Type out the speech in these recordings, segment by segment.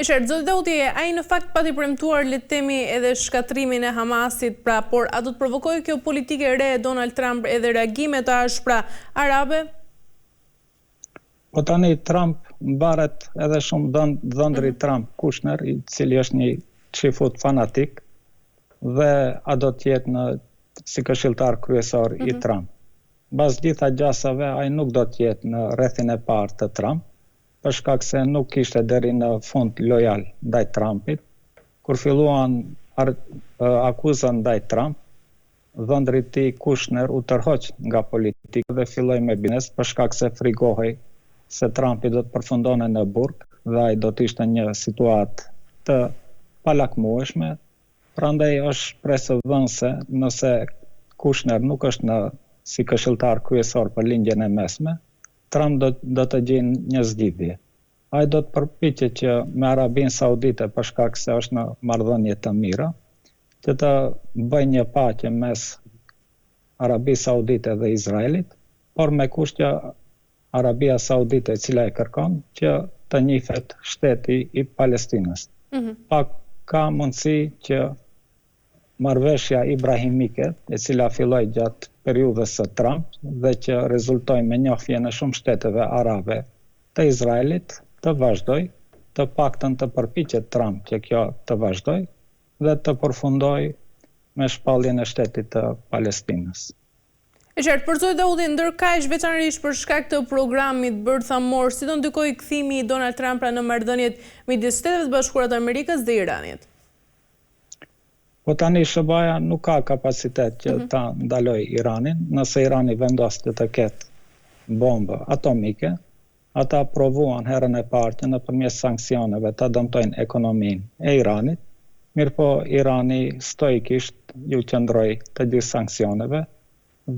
E qartë, zoti Dauti, ai në fakt pati premtuar le të themi edhe shkatrimin e Hamasit, por a do të provokojë kjo politikë e re e Donald Trump edhe reagime të ashpra arabe? Po tani Trump mbaret edhe shumë dhëndri Trump Kushner, i cili është një çifut fanatik, dhe a do të jetë si këshilltar kryesor i Trump. Mbas gjitha gjasave, ai nuk do të jetë në rrethin e parë të Trump, për shkak se nuk kishte deri në fund lojal ndaj Trumpit. Kur filluan akuzën ndaj Trump, dhëndri i tij Kushner u tërhoq nga politika dhe filloi me biznes për shkak se frigohej se Trumpi do të përfundonte në burg dhe ai do të ishte një situatë të palakmueshme. Prandaj është shpresë dhënëse nëse Kushner nuk është si këshilltar kryesor për lindjen e mesme, Trump do të gjejë një zgjidhje. Ai do të përpiqet që me Arabinë Saudite, për shkak se është në marrëdhënie të mira, që të bëjë një paqe mes Arabisë Saudite dhe Izraelit, por me kusht që Arabia Saudite, e cila e kërkon, që të njihet shteti i Palestinës. Pak ka mundësi që marrëveshja ibrahimike, e cila filloi gjatë periudhës së Trump dhe që rezultoi me njohje në shumë shteteve arabe të Izraelit, të vazhdoj, të paktën të përpiqet Trump që kjo të vazhdoj dhe të përfundoj me shpalljen e shtetit të Palestinës. E qartë, për zoti Dauti, ndërkaq veçanërisht për shkak të programit bërthamor, si do ndikojë kthimi i Donald Trump në marrëdhëniet midis Shteteve të Bashkuara të Amerikës dhe Iranit? Po tani SBA nuk ka kapacitet që ta ndaloj Iranin, nëse Irani vendos që të ketë bombë atomike, ata provuan herën e parë që nëpërmjet sanksioneve ta dëmtojnë ekonominë e Iranit, mirëpo Irani stoikisht ju qëndroi të gjithë sanksioneve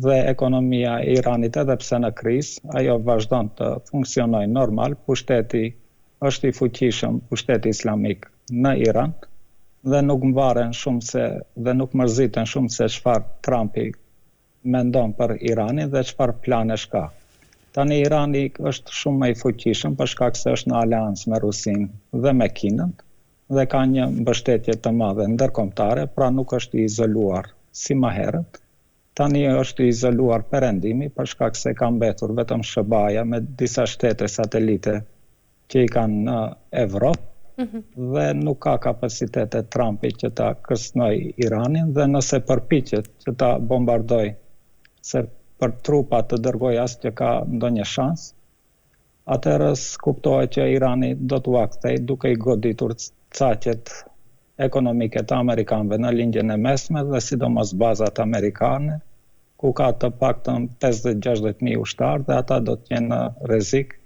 dhe ekonomia e Iranit, edhe pse në krizë, ajo vazhdon të funksionojë normal, pushteti është i fuqishëm, pushteti islamik në Iran, dhe nuk mbaren shumë dhe nuk mërziten shumë se çfarë Trumpi mendon për Iranin dhe çfarë planesh ka. Tani Irani është shumë më i fuqishëm për shkak se është në aleancë me Rusinë dhe me Kinën dhe ka një mbështetje të madhe ndërkombëtare, pra nuk është i izoluar si më herët. Tani është i izoluar perëndimi për shkak se ka mbetur vetëm SBA me disa shtete satelite që i kanë në Evropë. Dhe nuk ka kapacitete Trumpi që ta kërcënoj Iranin dhe nëse përpiqet që ta bombardoj se për trupa të dërgoj as që ka ndonjë shans, atëherë kuptohet që Irani do t'u akthej duke i goditur caqet ekonomike të amerikanëve në lindjen e mesme dhe sidomos bazat amerikane, ku ka të paktën 50-60 mijë ushtarë dhe ata do të jenë në rrezik